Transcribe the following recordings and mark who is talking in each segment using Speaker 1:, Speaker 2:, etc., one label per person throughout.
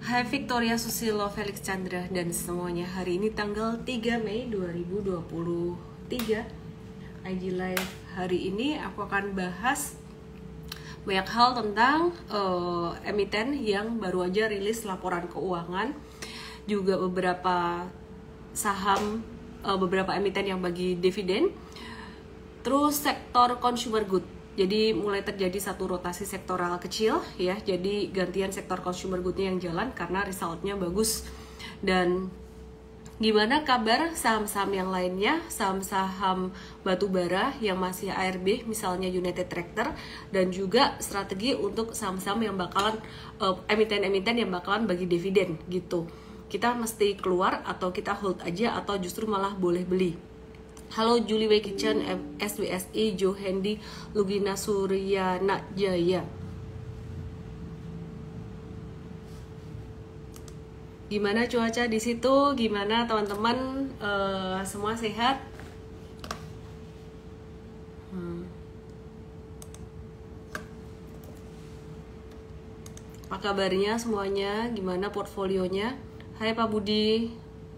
Speaker 1: Hai Victoria Susilo, Felix Chandra dan semuanya. Hari ini tanggal 3 Mei 2023 IG Live. Hari ini aku akan bahas banyak hal tentang emiten yang baru aja rilis laporan keuangan, juga beberapa saham, beberapa emiten yang bagi dividen, terus sektor consumer good. Jadi mulai terjadi satu rotasi sektoral kecil ya. Jadi gantian sektor consumer good-nya yang jalan karena resultnya bagus. Dan gimana kabar saham-saham yang lainnya, saham-saham batubara yang masih ARB, misalnya United Tractor, dan juga strategi untuk saham-saham yang bakalan emiten-emiten yang bakalan bagi dividen gitu. Kita mesti keluar atau kita hold aja atau justru malah boleh beli. Halo Julie Way Kitchen, SWSI, Jo Hendy, Lugina Suryana Jaya. Gimana cuaca di situ? Gimana teman-teman? Semua sehat? Apa kabarnya semuanya? Gimana portfolionya? Hai Pak Budi.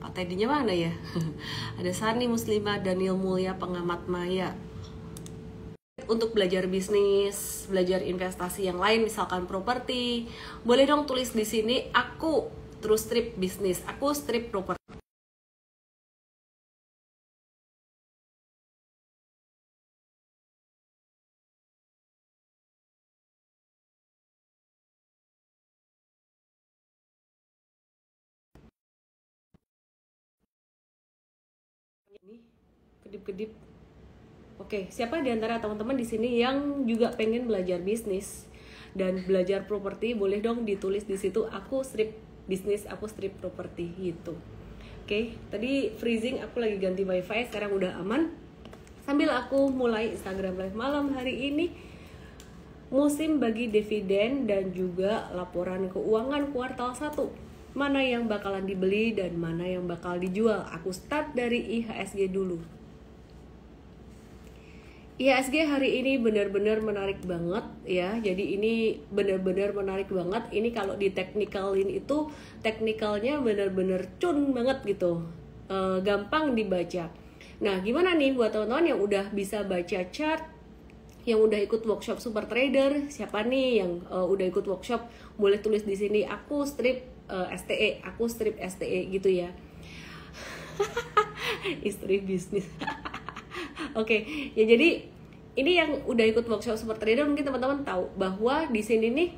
Speaker 1: Pak Teddy-nya mana ya? Ada Sani Muslimah, Daniel Mulya, pengamat Maya. Untuk belajar bisnis, belajar investasi yang lain, misalkan properti, boleh dong tulis di sini. Aku terus strip bisnis, aku strip properti. Ini kedip-kedip. Oke, siapa di antara teman-teman di sini yang juga pengen belajar bisnis dan belajar properti? Boleh dong ditulis di situ. Aku strip bisnis, aku strip properti gitu. Oke, tadi freezing, aku lagi ganti wifi, sekarang udah aman. Sambil aku mulai Instagram Live malam hari ini, musim bagi dividen dan juga laporan keuangan kuartal 1. Mana yang bakalan dibeli dan mana yang bakal dijual. Aku start dari IHSG dulu. IHSG hari ini benar-benar menarik banget ya. Jadi ini benar-benar menarik banget. Ini kalau di technicalin itu, technicalnya benar-benar cun banget gitu. Gampang dibaca. Nah, gimana nih buat teman-teman yang udah bisa baca chart, yang udah ikut workshop Super Trader? Siapa nih yang udah ikut workshop? Boleh tulis di sini, aku strip STE, aku strip STE gitu ya. Istri bisnis. Oke, ya jadi ini yang udah ikut workshop Super Trader mungkin teman-teman tahu bahwa di sini nih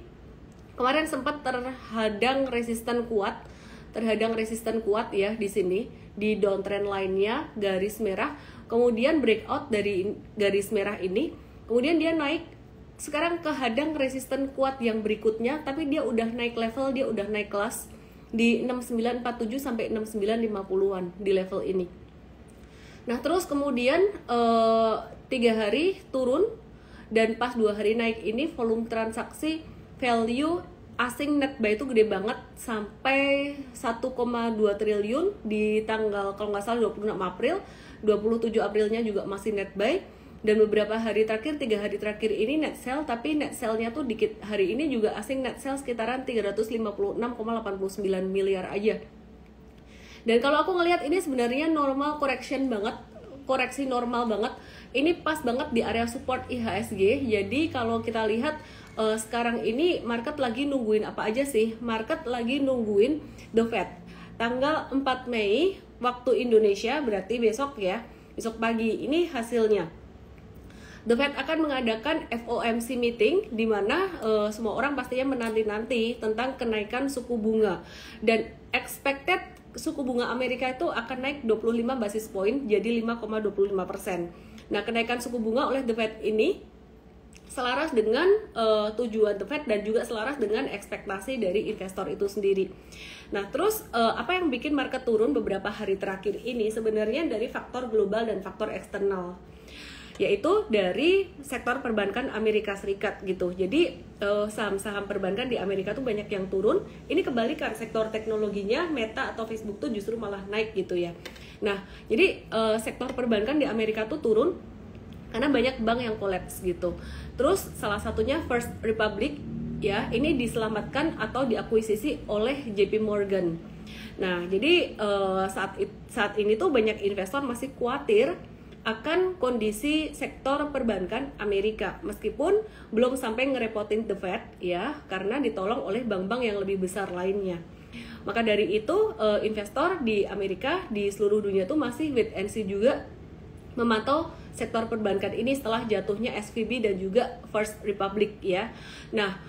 Speaker 1: kemarin sempat terhadang resisten kuat ya di sini di downtrend line-nya garis merah, kemudian breakout dari garis merah ini, kemudian dia naik sekarang kehadang resisten kuat yang berikutnya, tapi dia udah naik level, dia udah naik kelas di 6947 sampai 6950-an di level ini. Nah, terus kemudian 3 hari turun dan pas 2 hari naik ini volume transaksi value asing net buy itu gede banget sampai 1,2 triliun di tanggal kalau nggak salah 26 April, 27 Aprilnya juga masih net buy. Dan beberapa hari terakhir, 3 hari terakhir ini net sell, tapi net sell-nya tuh dikit. Hari ini juga asing net sell sekitaran 356,89 miliar aja. Dan kalau aku ngelihat ini sebenarnya normal correction banget, koreksi normal banget. Ini pas banget di area support IHSG. Jadi kalau kita lihat sekarang ini market lagi nungguin apa aja sih? Market lagi nungguin The Fed. Tanggal 4 Mei waktu Indonesia, berarti besok ya, besok pagi ini hasilnya. The Fed akan mengadakan FOMC meeting di mana semua orang pastinya menanti-nanti tentang kenaikan suku bunga, dan expected suku bunga Amerika itu akan naik 25 basis point jadi 5,25%. Nah, kenaikan suku bunga oleh The Fed ini selaras dengan tujuan The Fed dan juga selaras dengan ekspektasi dari investor itu sendiri. Nah, terus apa yang bikin market turun beberapa hari terakhir ini sebenarnya dari faktor global dan faktor eksternal, yaitu dari sektor perbankan Amerika Serikat gitu. Jadi saham-saham perbankan di Amerika tuh banyak yang turun. Ini kebalikan, sektor teknologinya Meta atau Facebook tuh justru malah naik gitu ya. Nah, jadi sektor perbankan di Amerika tuh turun karena banyak bank yang kolaps gitu. Terus salah satunya First Republic ya, ini diselamatkan atau diakuisisi oleh JP Morgan. Nah, jadi saat ini tuh banyak investor masih khawatir akan kondisi sektor perbankan Amerika, meskipun belum sampai ngerepotin the Fed ya, karena ditolong oleh bank-bank yang lebih besar lainnya. Maka dari itu investor di Amerika, di seluruh dunia tuh masih wait and see juga memantau sektor perbankan ini setelah jatuhnya SVB dan juga First Republic ya. Nah,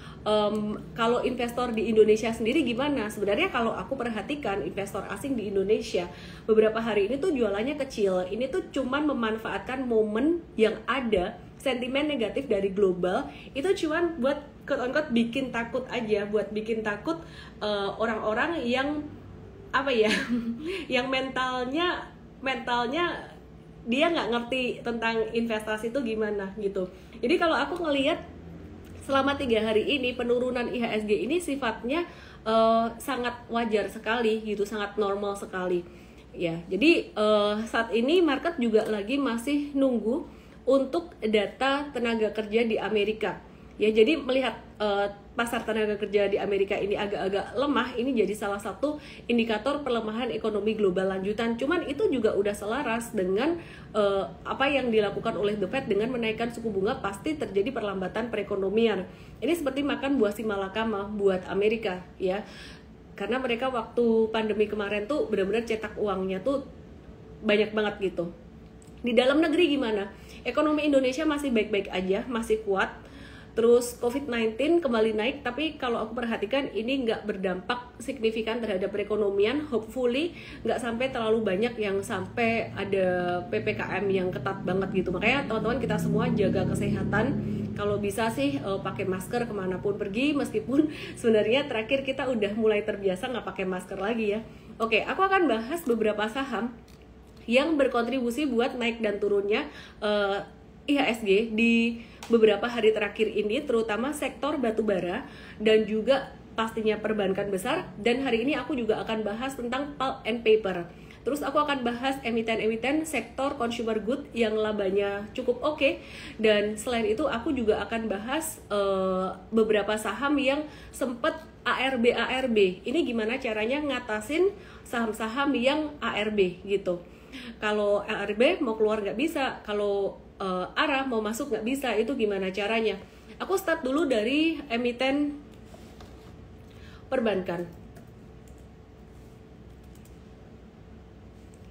Speaker 1: kalau investor di Indonesia sendiri gimana? Sebenarnya kalau aku perhatikan investor asing di Indonesia beberapa hari ini tuh jualannya kecil. Ini tuh cuman memanfaatkan momen yang ada, sentimen negatif dari global itu cuman buat quote-unquote bikin takut aja, buat bikin takut orang-orang yang apa ya, yang mentalnya dia nggak ngerti tentang investasi itu gimana gitu. Jadi kalau aku ngelihat selama 3 hari ini penurunan IHSG ini sifatnya sangat wajar sekali gitu, sangat normal sekali ya. Jadi saat ini market juga lagi masih nunggu untuk data tenaga kerja di Amerika ya. Jadi melihat pasar tenaga kerja di Amerika ini agak-agak lemah, ini jadi salah satu indikator pelemahan ekonomi global lanjutan. Cuman itu juga udah selaras dengan apa yang dilakukan oleh The Fed dengan menaikkan suku bunga, pasti terjadi perlambatan perekonomian. Ini seperti makan buah si malakama buat Amerika ya, karena mereka waktu pandemi kemarin tuh benar-benar cetak uangnya tuh banyak banget gitu. Di dalam negeri gimana? Ekonomi Indonesia masih baik-baik aja, masih kuat. Terus COVID-19 kembali naik, tapi kalau aku perhatikan ini nggak berdampak signifikan terhadap perekonomian. Hopefully nggak sampai terlalu banyak yang sampai ada PPKM yang ketat banget gitu. Makanya teman-teman kita semua jaga kesehatan. Kalau bisa sih pakai masker kemanapun pergi, meskipun sebenarnya terakhir kita udah mulai terbiasa nggak pakai masker lagi ya. Oke, aku akan bahas beberapa saham yang berkontribusi buat naik dan turunnya IHSG di beberapa hari terakhir ini, terutama sektor batubara dan juga pastinya perbankan besar. Dan hari ini aku juga akan bahas tentang pulp and paper. Terus aku akan bahas emiten-emiten sektor consumer good yang labanya cukup oke. Dan selain itu aku juga akan bahas beberapa saham yang sempat ARB. Ini gimana caranya ngatasin saham-saham yang ARB gitu. Kalau ARB mau keluar nggak bisa, kalau arah mau masuk nggak bisa, itu gimana caranya. Aku start dulu dari emiten perbankan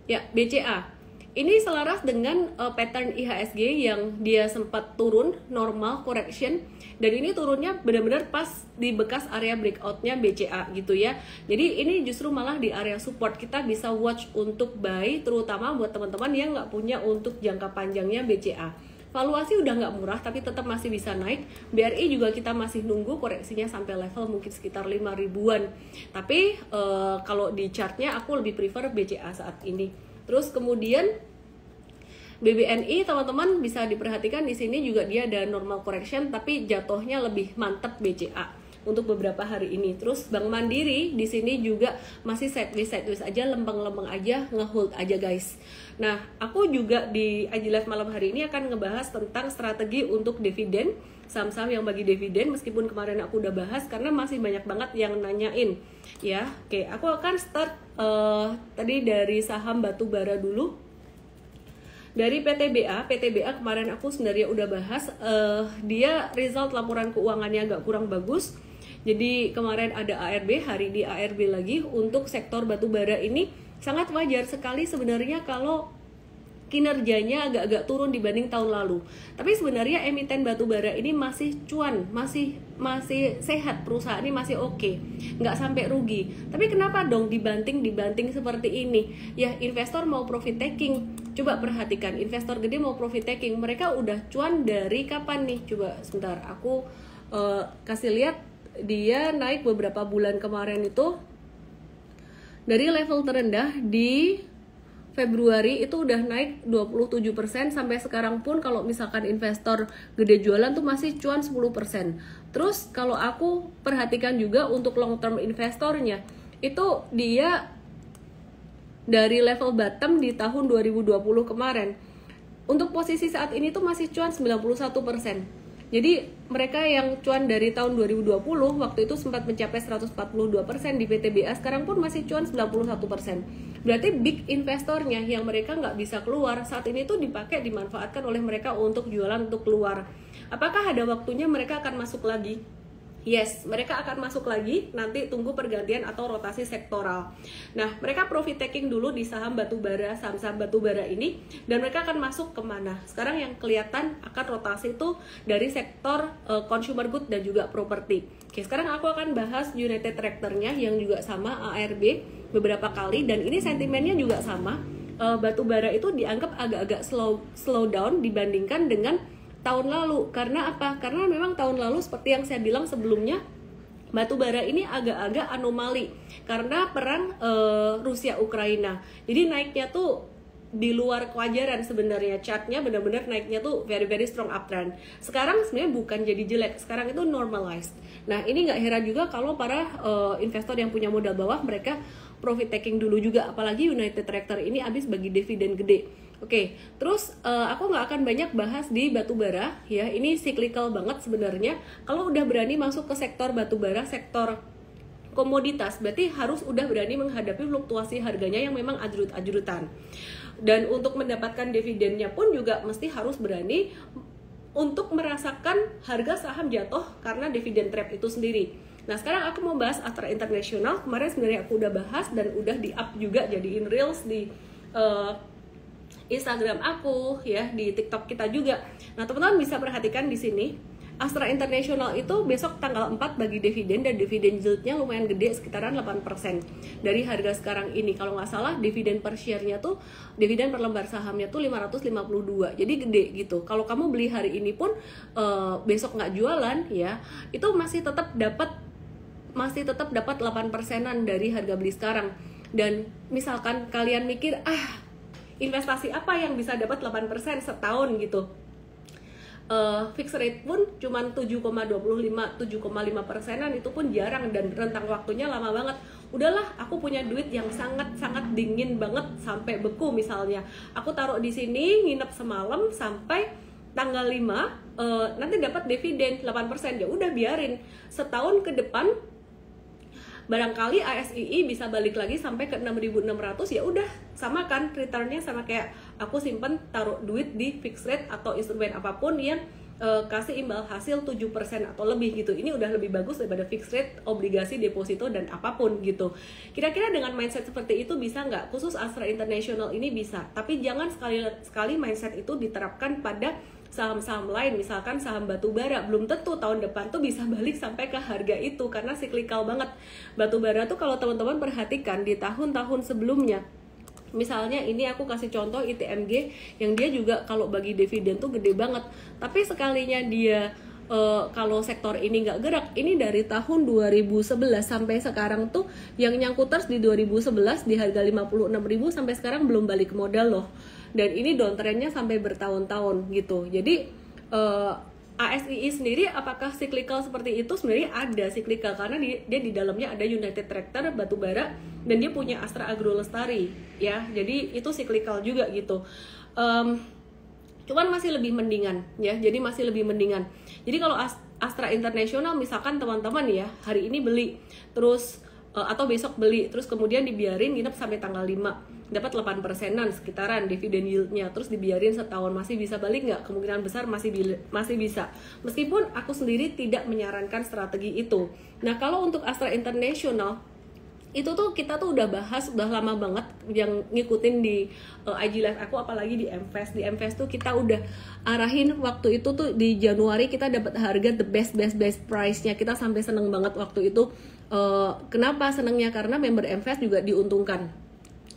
Speaker 1: ya, BCA. Ini selaras dengan pattern IHSG yang dia sempat turun, normal correction, dan ini turunnya benar-benar pas di bekas area breakoutnya BCA gitu ya. Jadi ini justru malah di area support, kita bisa watch untuk buy, terutama buat teman-teman yang nggak punya untuk jangka panjangnya BCA. Valuasi udah nggak murah tapi tetap masih bisa naik. BRI juga kita masih nunggu koreksinya sampai level mungkin sekitar 5 ribuan. Tapi kalau di chartnya aku lebih prefer BCA saat ini. Terus kemudian BBNI teman-teman bisa diperhatikan di sini juga dia ada normal correction, tapi jatuhnya lebih mantep BCA untuk beberapa hari ini. Terus Bank Mandiri di sini juga masih sideways aja, lempeng-lempeng aja, ngehold aja guys. Nah, aku juga di IG Live malam hari ini akan ngebahas tentang strategi untuk dividen, saham-saham yang bagi dividen, meskipun kemarin aku udah bahas karena masih banyak banget yang nanyain ya. Oke, aku akan start tadi dari saham batubara dulu. Dari PTBA kemarin aku sebenarnya udah bahas, dia result laporan keuangannya agak kurang bagus. Jadi kemarin ada ARB, hari ini ARB lagi. Untuk sektor batubara ini sangat wajar sekali sebenarnya kalau kinerjanya agak-agak turun dibanding tahun lalu. Tapi sebenarnya emiten batubara ini masih cuan, masih sehat, perusahaan ini masih oke, nggak sampai rugi. Tapi kenapa dong dibanting seperti ini? Ya investor mau profit taking. Coba perhatikan, investor gede mau profit taking, mereka udah cuan dari kapan nih? Coba sebentar, aku kasih lihat. Dia naik beberapa bulan kemarin itu dari level terendah di Februari itu udah naik 27%, sampai sekarang pun kalau misalkan investor gede jualan tuh masih cuan 10%. Terus kalau aku perhatikan juga untuk long term investornya, itu dia dari level bottom di tahun 2020 kemarin. Untuk posisi saat ini tuh masih cuan 91%. Jadi mereka yang cuan dari tahun 2020 waktu itu sempat mencapai 142%, di PTBA sekarang pun masih cuan 91%. Berarti big investornya yang mereka nggak bisa keluar saat ini tuh dimanfaatkan oleh mereka untuk jualan, untuk keluar. Apakah ada waktunya mereka akan masuk lagi? Yes, mereka akan masuk lagi, nanti tunggu pergantian atau rotasi sektoral. Nah, mereka profit taking dulu di saham batubara, saham-saham batubara ini, dan mereka akan masuk kemana? Sekarang yang kelihatan akan rotasi itu dari sektor consumer good dan juga properti. Oke, sekarang aku akan bahas United Tractor-nya yang juga sama, ARB, beberapa kali, dan ini sentimennya juga sama. Batubara itu dianggap agak-agak slow down dibandingkan dengan tahun lalu. Karena apa? Karena memang tahun lalu seperti yang saya bilang sebelumnya, batubara ini agak-agak anomali karena perang Rusia Ukraina. Jadi naiknya tuh di luar kewajaran sebenarnya, chartnya benar-benar naiknya tuh very strong uptrend. Sekarang sebenarnya bukan jadi jelek, sekarang itu normalized. Nah, ini nggak heran juga kalau para investor yang punya modal bawah mereka profit taking dulu juga, apalagi United Tractor ini habis bagi dividen gede. Oke, terus aku nggak akan banyak bahas di batubara ya, ini cyclical banget sebenarnya. Kalau udah berani masuk ke sektor batubara, sektor komoditas, berarti harus udah berani menghadapi fluktuasi harganya yang memang ajrut-ajrutan. Dan untuk mendapatkan dividennya pun juga mesti harus berani untuk merasakan harga saham jatuh karena dividen trap itu sendiri. Nah, sekarang aku mau bahas Astra International. Kemarin sebenarnya aku udah bahas dan udah di up juga jadiin reels di Instagram aku ya, di TikTok kita juga. Nah, teman-teman bisa perhatikan di sini Astra International itu besok tanggal 4 bagi dividen, dan dividen yieldnya lumayan gede, sekitaran 8% dari harga sekarang ini. Kalau nggak salah dividen per share-nya tuh, dividen per lembar sahamnya tuh 552, jadi gede gitu. Kalau kamu beli hari ini pun besok nggak jualan ya, itu masih tetap dapat 8%-an dari harga beli sekarang. Dan misalkan kalian mikir, investasi apa yang bisa dapat 8% setahun gitu, fixed rate pun cuma 7,5%-an, itu pun jarang dan rentang waktunya lama banget. Udahlah, aku punya duit yang sangat dingin banget sampai beku, misalnya aku taruh di sini nginep semalam sampai tanggal 5, nanti dapat dividen 8%, ya udah biarin setahun ke depan barangkali ASII bisa balik lagi sampai ke 6.600, ya udah sama kan returnnya, sama kayak aku simpen taruh duit di fixed rate atau instrumen apapun yang kasih imbal hasil 7% atau lebih gitu. Ini udah lebih bagus daripada fixed rate, obligasi, deposito, dan apapun gitu. Kira-kira dengan mindset seperti itu bisa nggak? Khusus Astra International ini bisa, tapi jangan sekali mindset itu diterapkan pada saham-saham lain. Misalkan saham batubara, belum tentu tahun depan tuh bisa balik sampai ke harga itu karena cyclical banget. Batubara tuh kalau teman-teman perhatikan di tahun-tahun sebelumnya, misalnya ini aku kasih contoh ITMG yang dia juga kalau bagi dividen tuh gede banget, tapi sekalinya dia kalau sektor ini nggak gerak, ini dari tahun 2011 sampai sekarang tuh yang nyangkuters di 2011 di harga 56.000 sampai sekarang belum balik modal loh. Dan ini downtrendnya sampai bertahun-tahun gitu. Jadi ASII sendiri apakah cyclical seperti itu? Sebenarnya ada cyclical karena dia di dalamnya ada United Tractor batubara dan dia punya Astra Agro Lestari ya. Jadi itu cyclical juga gitu. Cuman masih lebih mendingan ya. Jadi masih lebih mendingan. Jadi kalau Astra International misalkan teman-teman ya hari ini beli terus atau besok beli terus kemudian dibiarin nginep sampai tanggal 5, dapat 8%-an sekitaran dividen yieldnya, terus dibiarin setahun, masih bisa balik nggak? Kemungkinan besar masih bisa, meskipun aku sendiri tidak menyarankan strategi itu. Nah, kalau untuk Astra International itu tuh kita tuh udah bahas udah lama banget, yang ngikutin di IG Live aku, apalagi di MVest. Di MVest tuh kita udah arahin waktu itu tuh di Januari kita dapat harga the best price-nya, kita sampai seneng banget waktu itu. Kenapa senengnya? Karena member MVest juga diuntungkan.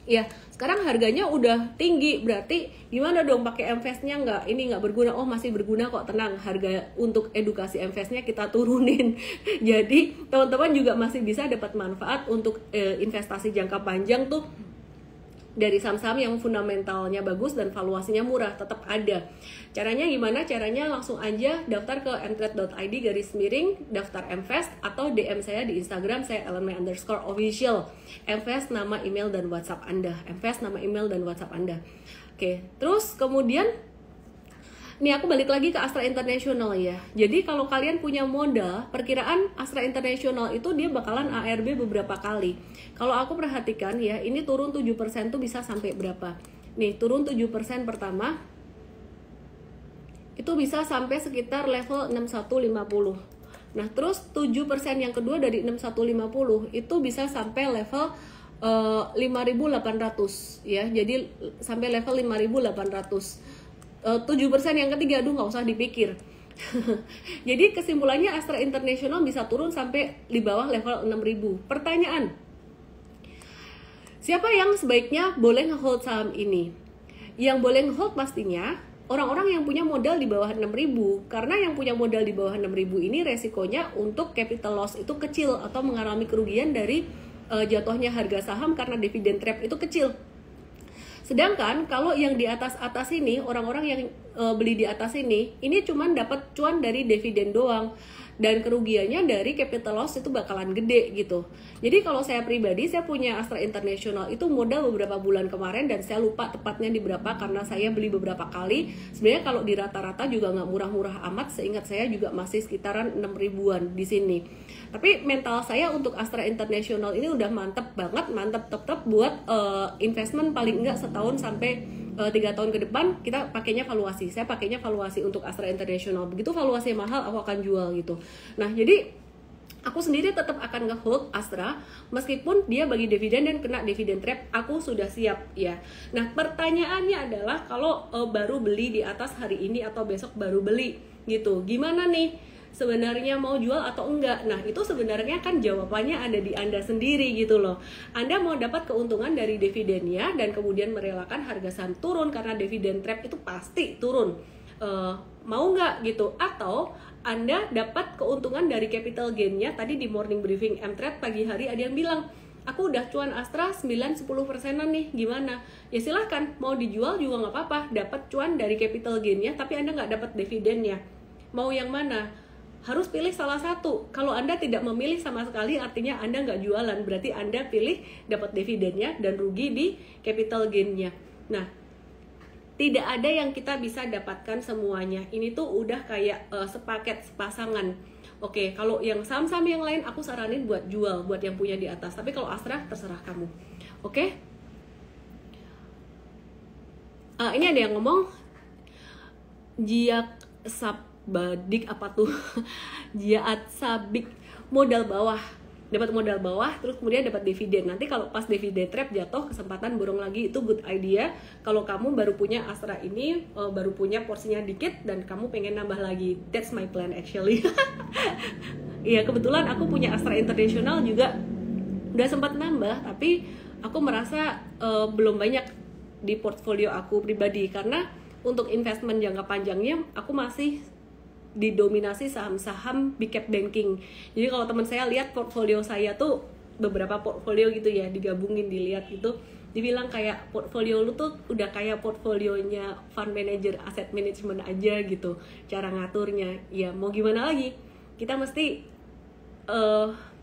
Speaker 1: Ya, sekarang harganya udah tinggi, berarti gimana dong pakai MVest-nya nggak berguna? Oh, masih berguna kok, tenang. Harga untuk edukasi MVest-nya kita turunin. Jadi teman-teman juga masih bisa dapat manfaat untuk investasi jangka panjang tuh dari saham-saham yang fundamentalnya bagus dan valuasinya murah, tetap ada. Caranya gimana? Caranya langsung aja daftar ke mtrade.id /daftar MVest atau DM saya di Instagram, saya @ellenmay_official. MVest nama, email, dan WhatsApp Anda. MVest nama, email, dan WhatsApp Anda. Oke, terus kemudian Nih aku balik lagi ke Astra International ya. Jadi kalau kalian punya modal, perkiraan Astra International itu dia bakalan ARB beberapa kali. Kalau aku perhatikan ya, ini turun 7% tuh bisa sampai berapa? Nih, turun 7% pertama itu bisa sampai sekitar level 6150. Nah, terus 7% yang kedua dari 6150 itu bisa sampai level 5.800 ya. Jadi sampai level 5.800. 7% yang ketiga, aduh nggak usah dipikir. Jadi kesimpulannya Astra International bisa turun sampai di bawah level 6.000. Pertanyaan, siapa yang sebaiknya boleh nge-hold saham ini? Yang boleh nge-hold pastinya orang-orang yang punya modal di bawah 6.000. Karena yang punya modal di bawah 6.000 ini resikonya untuk capital loss itu kecil atau mengalami kerugian dari jatuhnya harga saham karena dividen trap itu kecil. Sedangkan kalau yang di atas ini, orang-orang yang beli di atas ini cuman dapat cuan dari dividen doang. Dan kerugiannya dari capital loss itu bakalan gede gitu. Jadi kalau saya pribadi, saya punya Astra International itu modal beberapa bulan kemarin dan saya lupa tepatnya di berapa karena saya beli beberapa kali. Sebenarnya kalau di rata-rata juga nggak murah-murah amat, seingat saya juga masih sekitaran 6.000-an di sini. Tapi mental saya untuk Astra International ini udah mantep banget, mantep tetep buat investment paling enggak setahun sampai 3 tahun ke depan kita pakainya valuasi. Saya pakainya valuasi untuk Astra International. Begitu valuasi mahal aku akan jual gitu. Nah, jadi aku sendiri tetap akan nge-hold Astra meskipun dia bagi dividen dan kena dividen trap, aku sudah siap ya. Nah, pertanyaannya adalah kalau baru beli di atas hari ini atau besok baru beli gitu. Gimana nih? Sebenarnya mau jual atau enggak? Nah, itu sebenarnya kan jawabannya ada di Anda sendiri gitu loh. Anda mau dapat keuntungan dari dividennya dan kemudian merelakan harga saham turun karena dividen trap itu pasti turun. Mau nggak gitu? Atau Anda dapat keuntungan dari capital gain-nya. Tadi di morning briefing M-Trade pagi hari ada yang bilang, aku udah cuan Astra 9-10%an nih, gimana? Ya silahkan, mau dijual juga nggak apa-apa, dapat cuan dari capital gain-nya, tapi Anda nggak dapat dividennya. Mau yang mana? Harus pilih salah satu. Kalau Anda tidak memilih sama sekali, artinya Anda nggak jualan. Berarti Anda pilih dapat dividennya dan rugi di capital gain-nya. Nah, tidak ada yang kita bisa dapatkan semuanya. Ini tuh udah kayak sepaket, sepasangan. Oke, kalau yang saham-saham yang lain aku saranin buat jual, buat yang punya di atas. Tapi kalau Astra, terserah kamu. Oke? Ini ada yang ngomong, Jiak Sabadik apa tuh? Jiat Sabik, modal bawah, dapat modal bawah terus kemudian dapat dividen. Nanti kalau pas dividen trap jatuh, kesempatan borong lagi, itu good idea. Kalau kamu baru punya Astra ini, baru punya porsinya dikit dan kamu pengen nambah lagi, that's my plan actually. Iya, kebetulan aku punya Astra International juga udah sempat nambah, tapi aku merasa belum banyak di portfolio aku pribadi karena untuk investment jangka panjangnya aku masih didominasi saham-saham big cap banking. Jadi kalau teman saya lihat portfolio saya tuh beberapa portfolio gitu ya, digabungin dilihat gitu, dibilang kayak portfolio lu tuh udah kayak portfolionya fund manager, asset management aja gitu cara ngaturnya. Ya mau gimana lagi, kita mesti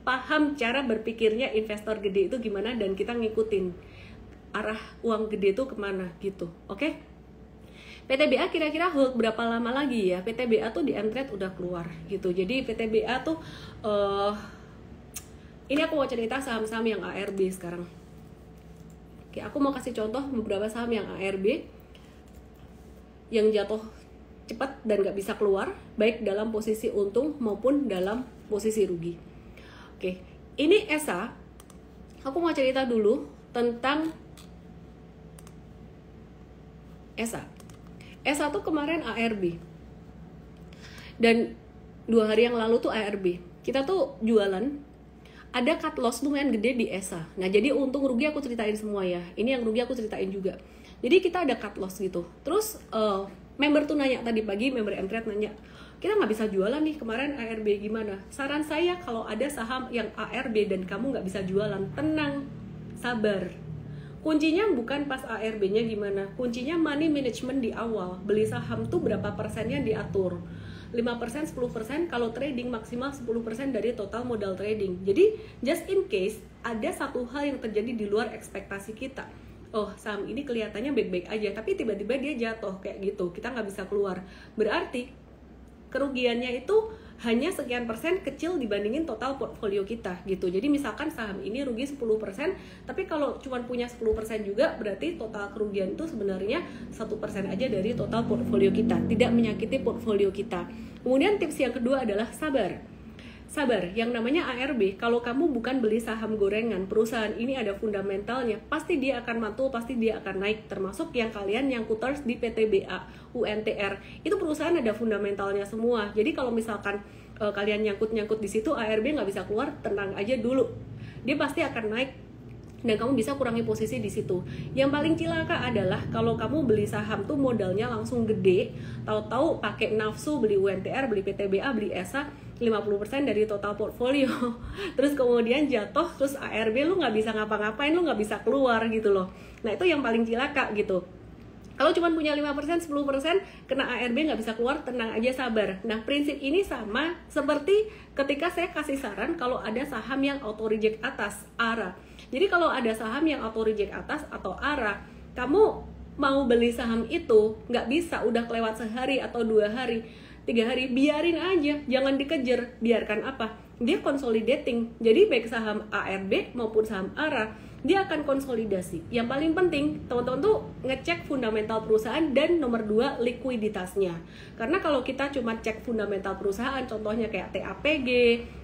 Speaker 1: paham cara berpikirnya investor gede itu gimana dan kita ngikutin arah uang gede itu kemana gitu. Oke? PTBA kira-kira hold berapa lama lagi ya? PTBA tuh di M-Trade udah keluar gitu. Jadi PTBA tuh ini aku mau cerita saham-saham yang ARB sekarang. Oke, aku mau kasih contoh beberapa saham yang ARB yang jatuh cepat dan gak bisa keluar, baik dalam posisi untung maupun dalam posisi rugi. Oke, ini ESA. Aku mau cerita dulu tentang ESA. ESA tuh kemarin ARB dan 2 hari yang lalu tuh ARB. Kita tuh jualan, ada cut loss lumayan gede di ESA. Nah, jadi untung rugi aku ceritain semua ya. Ini yang rugi aku ceritain juga. Jadi kita ada cut loss gitu. Terus member tuh nanya tadi pagi, member M-Trade nanya, kita nggak bisa jualan nih kemarin ARB gimana? Saran saya kalau ada saham yang ARB dan kamu nggak bisa jualan, tenang, sabar. Kuncinya bukan pas ARB-nya gimana, kuncinya money management di awal. Beli saham tuh berapa persennya diatur, 5%, 10%, kalau trading maksimal 10% dari total modal trading. Jadi just in case ada satu hal yang terjadi di luar ekspektasi kita, oh saham ini kelihatannya baik-baik aja, tapi tiba-tiba dia jatuh kayak gitu, kita nggak bisa keluar. Berarti kerugiannya itu hanya sekian persen kecil dibandingin total portfolio kita gitu. Jadi misalkan saham ini rugi 10%, tapi kalau cuma punya 10% juga, berarti total kerugian itu sebenarnya 1% aja dari total portfolio kita, tidak menyakiti portfolio kita. Kemudian tips yang kedua adalah sabar. Sabar, yang namanya ARB, kalau kamu bukan beli saham gorengan, perusahaan ini ada fundamentalnya, pasti dia akan mantul, pasti dia akan naik. Termasuk yang kalian nyangkuters di PTBA, UNTR, itu perusahaan ada fundamentalnya semua. Jadi kalau misalkan kalian nyangkut-nyangkut di situ, ARB nggak bisa keluar, tenang aja dulu, dia pasti akan naik. Dan kamu bisa kurangi posisi di situ. Yang paling cilaka adalah kalau kamu beli saham tuh modalnya langsung gede, tahu-tahu pakai nafsu beli UNTR, beli PTBA, beli ESA 50% dari total portfolio. Terus kemudian jatuh, terus ARB lu nggak bisa ngapa-ngapain, lu nggak bisa keluar gitu loh. Nah itu yang paling cilaka gitu. Kalau cuma punya 5%, 10% kena ARB nggak bisa keluar, tenang aja, sabar. Nah prinsip ini sama seperti ketika saya kasih saran kalau ada saham yang auto reject atas, ARA. Jadi kalau ada saham yang auto reject atas atau ARA, kamu mau beli saham itu nggak bisa, udah kelewat sehari atau 2 hari, 3 hari, biarin aja, jangan dikejar. Biarkan apa? Dia consolidating. Jadi baik saham ARB maupun saham ARA, dia akan konsolidasi. Yang paling penting, teman-teman tuh ngecek fundamental perusahaan dan nomor 2, likuiditasnya. Karena kalau kita cuma cek fundamental perusahaan, contohnya kayak TAPG,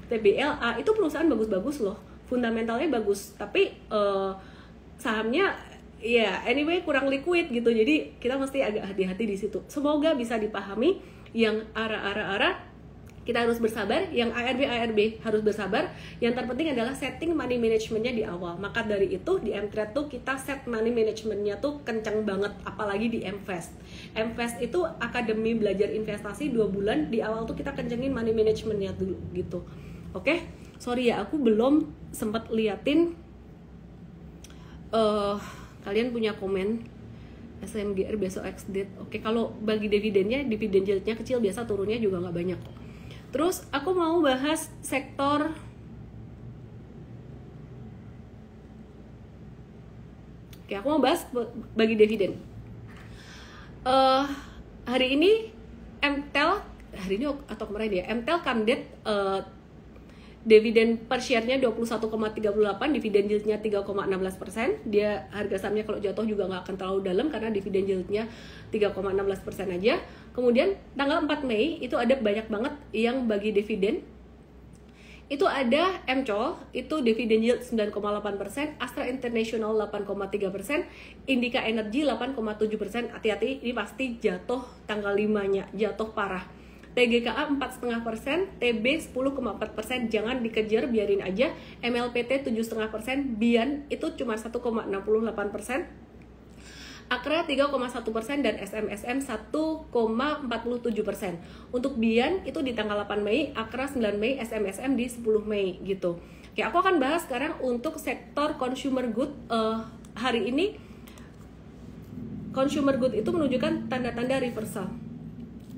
Speaker 1: TBLA, itu perusahaan bagus-bagus loh, fundamentalnya bagus, tapi sahamnya ya anyway kurang liquid gitu. Jadi kita mesti agak hati-hati di situ. Semoga bisa dipahami. Yang ARA kita harus bersabar, yang ARB harus bersabar. Yang terpenting adalah setting money managementnya di awal. Maka dari itu di Mtrade tuh kita set money managementnya tuh kencang banget, apalagi di Mvest. Mvest itu akademi belajar investasi 2 bulan. Di awal tuh kita kencengin money managementnya dulu gitu. Oke, sorry ya aku belum sempat liatin kalian punya komen SMGR besok ex-date. Oke, kalau bagi dividennya, dividen yieldnya kecil, biasa turunnya juga nggak banyak. Terus aku mau bahas sektor aku mau bahas bagi dividen. Hari ini MTEL, hari ini atau kemarin ya, MTEL Kamdet dividen per share-nya 21,38, dividen yield-nya 3,16%. Dia harga sahamnya kalau jatuh juga nggak akan terlalu dalam karena dividen yield-nya 3,16% aja. Kemudian tanggal 4 Mei itu ada banyak banget yang bagi dividen. Itu ada MCOL, itu dividen yield 9,8%, Astra International 8,3%, Indica Energy 8,7%. Hati-hati, ini pasti jatuh tanggal 5-nya, jatuh parah. TGKA 4,5%, TB 10,4%, jangan dikejar, biarin aja. MLPT 7,5%, BIAN itu cuma 1,68%, Akra 3,1%, dan SMSM 1,47%. Untuk BIAN itu di tanggal 8 Mei, Akra 9 Mei, SMSM di 10 Mei gitu. Oke, aku akan bahas sekarang untuk sektor consumer good. Hari ini consumer good itu menunjukkan tanda-tanda reversal.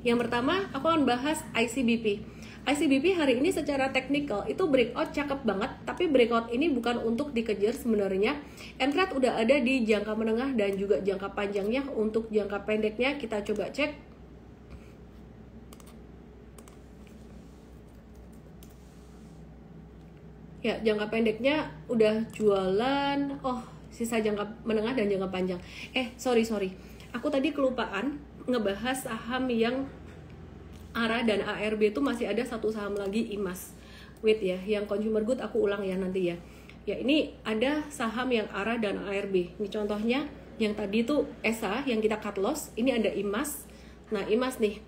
Speaker 1: Yang pertama, aku akan bahas ICBP. ICBP hari ini secara teknikal itu breakout cakep banget, tapi breakout ini bukan untuk dikejar sebenarnya. Mtrade udah ada di jangka menengah dan juga jangka panjangnya. Untuk jangka pendeknya kita coba cek. Ya, jangka pendeknya udah jualan. Oh, sisa jangka menengah dan jangka panjang. Sorry. Aku tadi kelupaan ngebahas saham yang ARA dan ARB itu masih ada satu saham lagi, IMAS. Wait ya, yang consumer good aku ulang ya nanti ya. Ya, ini ada saham yang ARA dan ARB. Ini contohnya yang tadi tuh ESA yang kita cut loss, ini ada IMAS. Nah, IMAS nih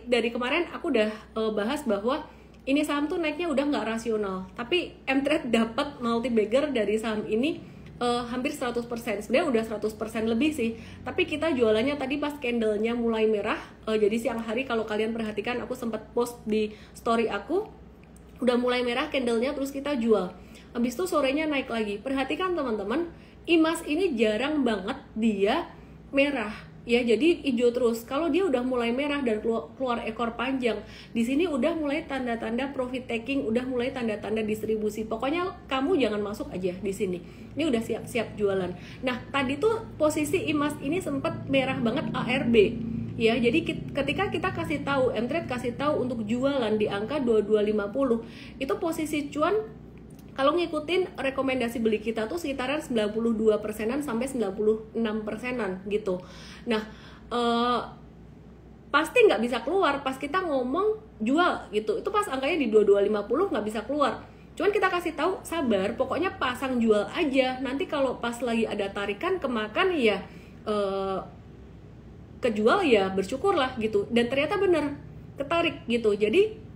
Speaker 1: dari kemarin aku udah bahas bahwa ini saham tuh naiknya udah nggak rasional. Tapi Mtrade dapat multi bagger dari saham ini hampir 100%, sebenarnya udah 100% lebih sih. Tapi kita jualannya tadi pas candlenya mulai merah, jadi siang hari kalau kalian perhatikan aku sempat post di story aku, udah mulai merah candlenya, terus kita jual. Habis itu sorenya naik lagi. Perhatikan teman-teman, IMAS ini jarang banget dia merah. ya, jadi hijau terus. Kalau dia udah mulai merah dan keluar ekor panjang, di sini udah mulai tanda-tanda profit taking, udah mulai tanda-tanda distribusi. Pokoknya kamu jangan masuk aja di sini. Ini udah siap-siap jualan. Nah, tadi tuh posisi emas ini sempat merah banget ARB. Ya, jadi ketika kita kasih tahu, M-Trade kasih tahu untuk jualan di angka 2250, itu posisi cuan kalau ngikutin rekomendasi beli kita tuh sekitaran 92%-an sampai 96%-an gitu. Nah, pasti nggak bisa keluar pas kita ngomong jual gitu. Itu pas angkanya di 2250 nggak bisa keluar. Cuman kita kasih tahu sabar, pokoknya pasang jual aja. Nanti kalau pas lagi ada tarikan kemakan ya kejual ya bersyukurlah gitu. Dan ternyata bener ketarik gitu. Jadi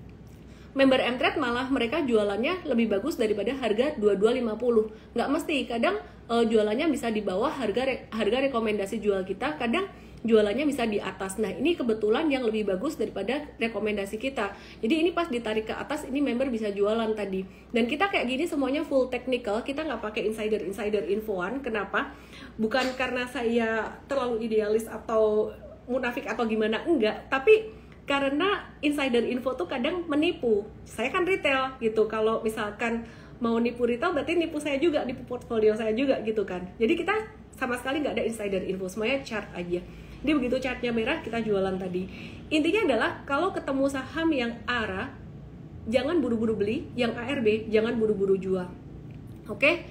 Speaker 1: member M-Trade malah mereka jualannya lebih bagus daripada harga 2250. Nggak mesti, kadang jualannya bisa di bawah harga rekomendasi jual kita, kadang jualannya bisa di atas. Nah, ini kebetulan yang lebih bagus daripada rekomendasi kita. Jadi ini pas ditarik ke atas, ini member bisa jualan tadi. Dan kita kayak gini semuanya full technical, kita nggak pakai insider infoan. Kenapa? Bukan karena saya terlalu idealis atau munafik atau gimana, enggak, tapi karena insider info tuh kadang menipu. Saya kan retail gitu, kalau misalkan mau nipu retail berarti nipu saya juga, nipu portfolio saya juga gitu kan. Jadi kita sama sekali nggak ada insider info, semuanya chart aja. Jadi begitu chartnya merah kita jualan tadi. Intinya adalah kalau ketemu saham yang ARA, jangan buru-buru beli, yang ARB jangan buru-buru jual. Oke,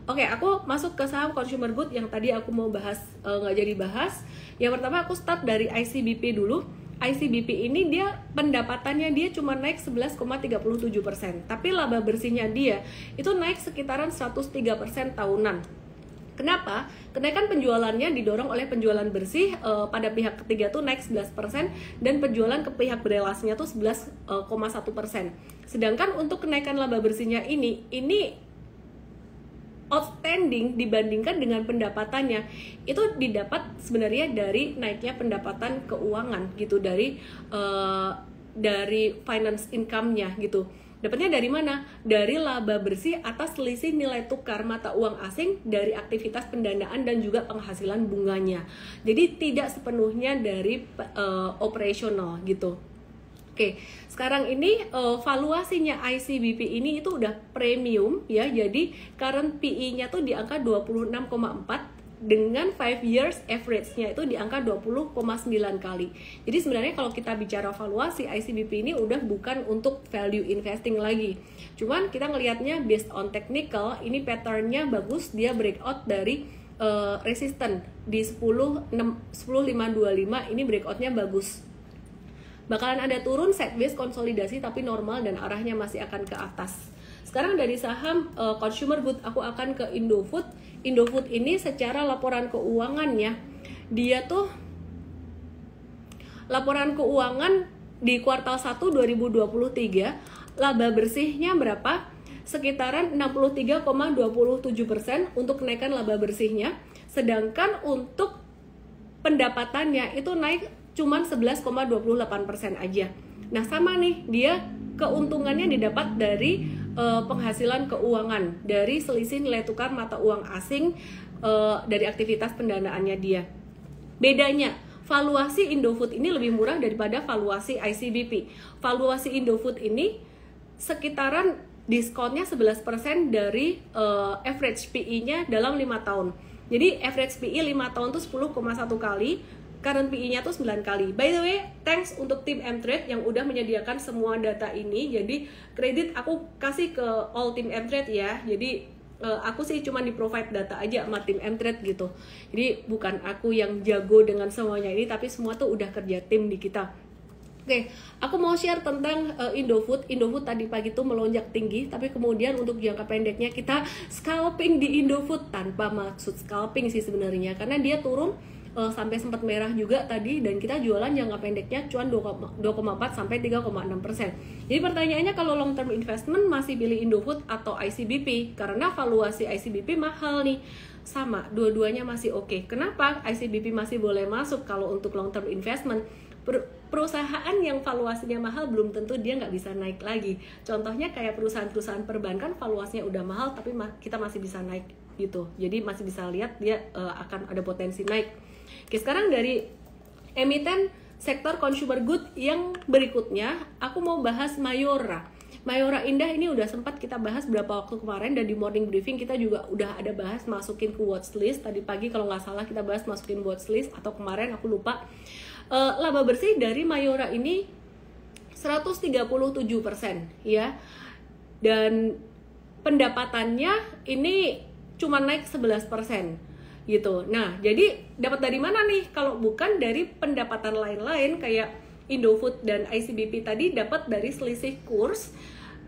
Speaker 1: aku masuk ke saham consumer good yang tadi aku mau bahas, nggak jadi bahas. Yang pertama aku start dari ICBP dulu. ICBP ini dia pendapatannya dia cuma naik 11,37%, tapi laba bersihnya dia itu naik sekitaran 103% tahunan. Kenapa? Kenaikan penjualannya didorong oleh penjualan bersih pada pihak ketiga tuh naik 11% dan penjualan ke pihak berelasinya tuh 11,1%. Sedangkan untuk kenaikan laba bersihnya ini outstanding dibandingkan dengan pendapatannya itu didapat sebenarnya dari naiknya pendapatan keuangan gitu, dari finance income-nya gitu. Dapatnya dari mana? Dari laba bersih atas selisih nilai tukar mata uang asing dari aktivitas pendanaan dan juga penghasilan bunganya. Jadi tidak sepenuhnya dari operasional gitu. Oke, sekarang ini valuasinya ICBP ini itu udah premium ya. Jadi current PE-nya tuh di angka 26,4 dengan 5 years average-nya itu di angka 20,9 kali. Jadi sebenarnya kalau kita bicara valuasi ICBP ini udah bukan untuk value investing lagi. Cuman kita ngelihatnya based on technical, ini pattern-nya bagus, dia breakout dari resistance di 10.525 ini breakout-nya bagus. Bakalan ada turun sideways konsolidasi tapi normal dan arahnya masih akan ke atas. Sekarang dari saham consumer good aku akan ke Indofood. Indofood ini secara laporan keuangannya dia tuh laporan keuangan di kuartal 1 2023 laba bersihnya berapa? Sekitaran 63,27% untuk kenaikan laba bersihnya. Sedangkan untuk pendapatannya itu naik cuman 11,28% aja. Nah sama nih, dia keuntungannya didapat dari penghasilan keuangan, dari selisih nilai tukar mata uang asing dari aktivitas pendanaannya dia. Bedanya, valuasi Indofood ini lebih murah daripada valuasi ICBP. Valuasi Indofood ini sekitaran diskonnya 11% dari average PE-nya dalam 5 tahun. Jadi average PE 5 tahun tuh 10,1 kali, current PE-nya tuh 9 kali. By the way, thanks untuk tim M-Trade yang udah menyediakan semua data ini. Jadi kredit aku kasih ke all tim M-Trade ya. Jadi aku sih cuma di provide data aja sama tim M-Trade gitu. Jadi bukan aku yang jago dengan semuanya ini, tapi semua tuh udah kerja tim di kita. Oke, aku mau share tentang Indofood. Indofood tadi pagi tuh melonjak tinggi, tapi kemudian untuk jangka pendeknya kita scalping di Indofood tanpa maksud scalping sih sebenarnya, karena dia turun sampai sempat merah juga tadi, dan kita jualan jangka pendeknya cuan 2,4 sampai 3,6%. Jadi pertanyaannya, kalau long term investment masih pilih Indofood atau ICBP? Karena valuasi ICBP mahal nih. Sama, dua-duanya masih oke. Kenapa ICBP masih boleh masuk kalau untuk long term investment? perusahaan yang valuasinya mahal belum tentu dia nggak bisa naik lagi. Contohnya kayak perusahaan-perusahaan perbankan valuasinya udah mahal tapi kita masih bisa naik gitu. Jadi masih bisa lihat dia akan ada potensi naik. Oke, sekarang dari emiten sektor consumer good yang berikutnya aku mau bahas Mayora. Mayora Indah ini udah sempat kita bahas beberapa waktu kemarin, dan di morning briefing kita juga udah ada bahas masukin ke watchlist. Tadi pagi kalau nggak salah kita bahas masukin watchlist, atau kemarin aku lupa. Laba bersih dari Mayora ini 137% ya, dan pendapatannya ini cuma naik 11% gitu. Nah, jadi dapat dari mana nih kalau bukan dari pendapatan lain-lain kayak Indofood dan ICBP tadi dapat dari selisih kurs.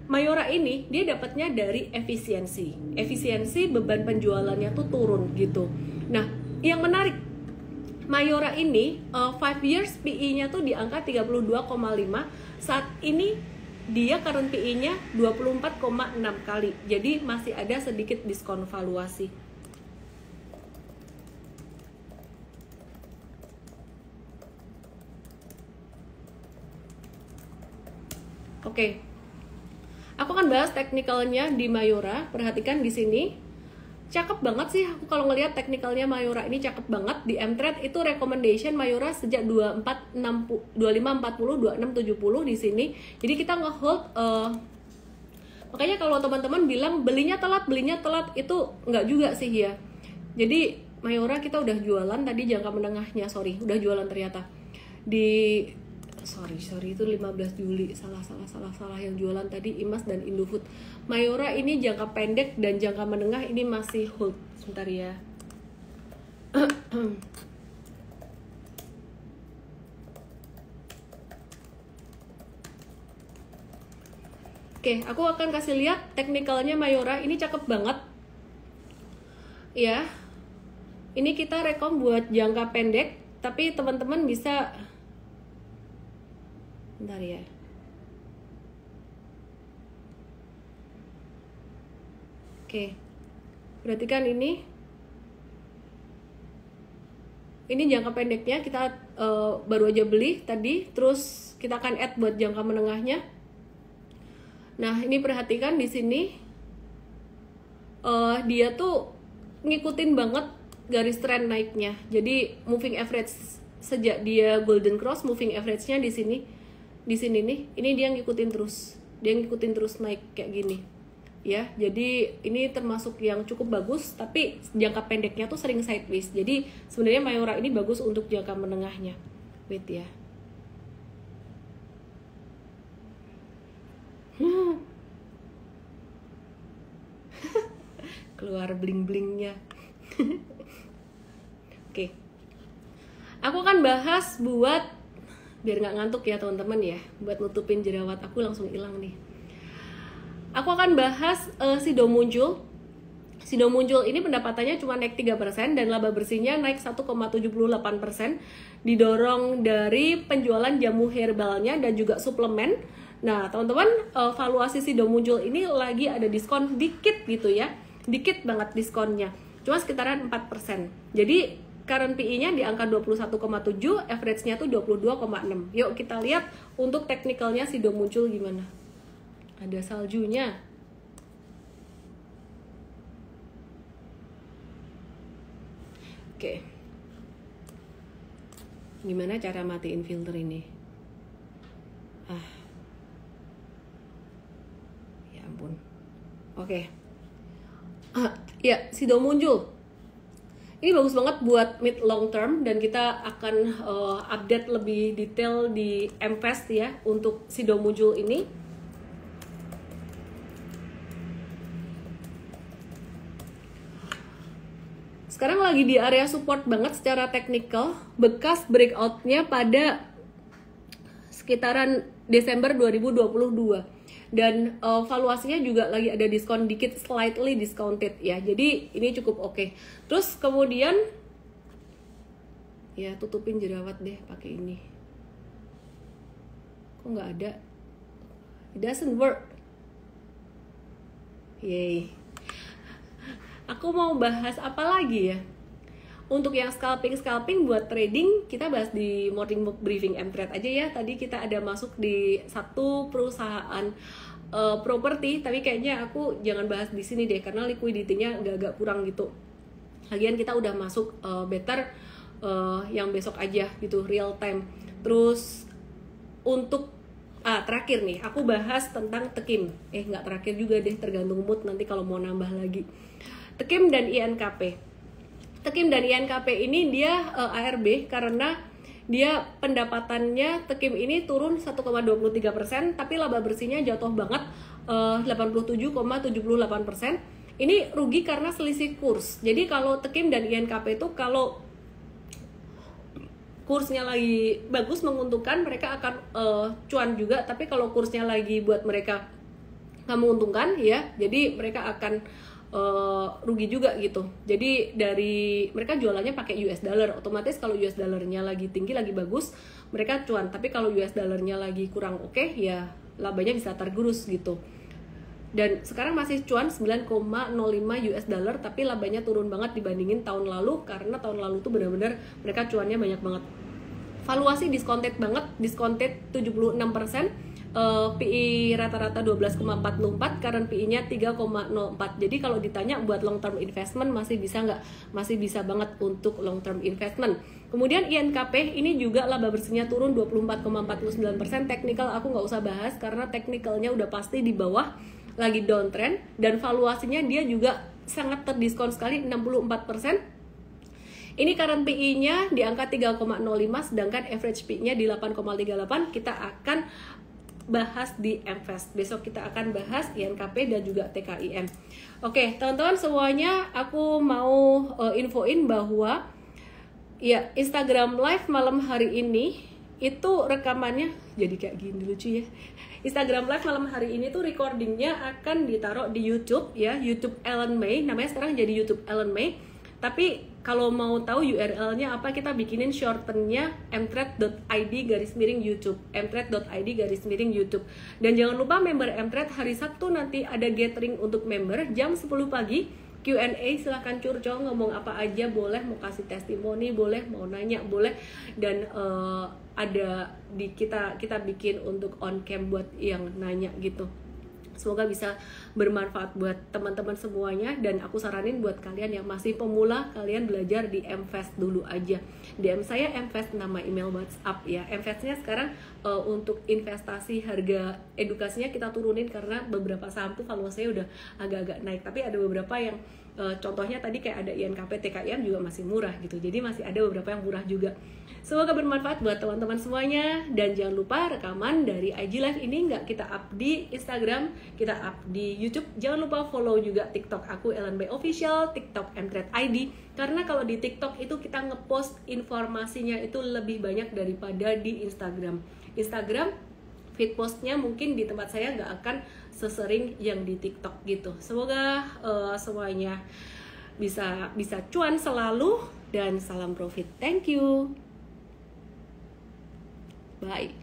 Speaker 1: Mayora ini dia dapatnya dari efisiensi beban penjualannya tuh turun gitu. Nah, yang menarik Mayora ini 5 years PE-nya tuh di angka 32,5. Saat ini dia current PE-nya 24,6 kali. Jadi masih ada sedikit diskon valuasi. Oke. Aku akan bahas teknikalnya di Mayora. Perhatikan di sini. Cakep banget sih aku kalau ngelihat teknikalnya Mayora ini, cakep banget. Di M-Trade itu recommendation Mayora sejak 2540, 2670 di sini. Jadi kita nge-hold makanya kalau teman-teman bilang belinya telat itu nggak juga sih ya. Jadi Mayora kita udah jualan tadi jangka menengahnya, udah jualan ternyata. Di sorry itu 15 Juli, salah yang jualan tadi Imas dan Indofood. Mayora ini jangka pendek dan jangka menengah ini masih hold. Sebentar ya. Oke, aku akan kasih lihat teknikalnya Mayora. Ini cakep banget ya. Ini kita rekom buat jangka pendek, tapi teman-teman bisa, bentar ya. Oke. Perhatikan ini. Ini jangka pendeknya kita baru aja beli tadi, terus kita akan add buat jangka menengahnya. Nah, ini perhatikan di sini. Dia tuh ngikutin banget garis tren naiknya. Jadi moving average sejak dia golden cross, moving average-nya di sini nih, ini dia ngikutin terus naik kayak gini ya. Jadi ini termasuk yang cukup bagus, tapi jangka pendeknya tuh sering sideways. Jadi sebenarnya Mayora ini bagus untuk jangka menengahnya. Wait ya. Keluar bling-blingnya. Oke. Aku akan bahas buat biar nggak ngantuk ya teman-teman ya, buat nutupin jerawat aku langsung hilang nih. Aku akan bahas Sido Muncul. Sido Muncul ini pendapatannya cuma naik 3% dan laba bersihnya naik 1,78%, didorong dari penjualan jamu herbalnya dan juga suplemen. Nah teman-teman, valuasi Sido Muncul ini lagi ada diskon dikit gitu ya, dikit banget diskonnya, cuma sekitaran 4%. Jadi current PE-nya di angka 21,7, average-nya tuh 22,6. Yuk kita lihat untuk teknikalnya Sido Muncul gimana. Ada saljunya. Oke. Gimana cara matiin filter ini? Ya ampun. Oke. Ya, Sido Muncul. Ini bagus banget buat mid long term, dan kita akan update lebih detail di MFest ya untuk Sido Muncul ini. Sekarang lagi di area support banget secara teknikal, bekas breakout-nya pada sekitaran Desember 2022. Dan valuasinya juga lagi ada diskon dikit, slightly discounted ya. Jadi ini cukup oke. Terus kemudian ya tutupin jerawat deh pakai ini. Kok nggak ada? It doesn't work. Yay. Aku mau bahas apa lagi ya? Untuk yang scalping buat trading kita bahas di morning briefing mTrade aja ya. Tadi kita ada masuk di satu perusahaan properti, tapi kayaknya aku jangan bahas di sini deh karena liquidity-nya agak kurang gitu. Lagian kita udah masuk better yang besok aja gitu, real time. Terus untuk terakhir nih aku bahas tentang Tekim. Nggak terakhir juga deh, tergantung mood nanti kalau mau nambah lagi. Tekim dan INKP. Tekim dan INKP ini dia ARB karena dia pendapatannya Tekim ini turun 1,23%, tapi laba bersihnya jatuh banget 87,78%. Ini rugi karena selisih kurs. Jadi kalau Tekim dan INKP itu kalau kursnya lagi bagus menguntungkan, mereka akan cuan juga. Tapi kalau kursnya lagi buat mereka nggak menguntungkan ya, jadi mereka akan rugi juga gitu. Jadi dari mereka jualannya pakai US dollar, otomatis kalau US dollarnya lagi tinggi, lagi bagus, mereka cuan. Tapi kalau US dollarnya lagi kurang oke, ya labanya bisa tergerus gitu. Dan sekarang masih cuan 9,05 US dollar, tapi labanya turun banget dibandingin tahun lalu karena tahun lalu tuh benar-benar mereka cuannya banyak banget. Valuasi discounted banget, discounted 76%. PI rata-rata 12,44, current PI-nya 3,04. Jadi kalau ditanya buat long term investment masih bisa nggak? Masih bisa banget untuk long term investment. Kemudian INKP ini juga laba bersihnya turun 24,49%. Technical aku nggak usah bahas karena technicalnya udah pasti di bawah, lagi downtrend, dan valuasinya dia juga sangat terdiskon sekali, 64%. Ini current PI-nya di angka 3,05, sedangkan average PI-nya di 8,38. Kita akan bahas di MFast. Besok kita akan bahas INKP dan juga TKIM. Oke, teman-teman semuanya, aku mau infoin bahwa ya Instagram Live malam hari ini itu rekamannya jadi kayak gini, lucu ya. Instagram Live malam hari ini tuh recordingnya akan ditaruh di YouTube ya, YouTube Ellen May. Namanya sekarang jadi YouTube Ellen May. Tapi kalau mau tahu URL-nya apa, kita bikinin shortennya mtrade.id/YouTube, mtrade.id/YouTube. Dan jangan lupa member mtrade hari Sabtu nanti ada gathering untuk member jam 10 pagi. Q&A, silahkan curcol, ngomong apa aja boleh, mau kasih testimoni boleh, mau nanya boleh. Dan ada di kita bikin untuk on cam buat yang nanya gitu. Semoga bisa bermanfaat buat teman-teman semuanya, dan aku saranin buat kalian yang masih pemula, kalian belajar di MFast dulu aja. DM saya MFast, nama email WhatsApp ya. MFastnya sekarang untuk investasi harga edukasinya kita turunin karena beberapa saham tuh valuasinya udah agak-agak naik, tapi ada beberapa yang contohnya tadi kayak ada INKP, TKIM juga masih murah gitu. Jadi masih ada beberapa yang murah juga. Semoga bermanfaat buat teman-teman semuanya, dan jangan lupa rekaman dari IG Live ini nggak kita up di Instagram, kita up di YouTube. Jangan lupa follow juga TikTok aku Ellen May Official, TikTok mTrade ID, karena kalau di TikTok itu kita ngepost informasinya itu lebih banyak daripada di Instagram. Feed postnya mungkin di tempat saya nggak akan sesering yang di TikTok gitu. Semoga semuanya bisa cuan selalu, dan salam profit. Thank you. Bye.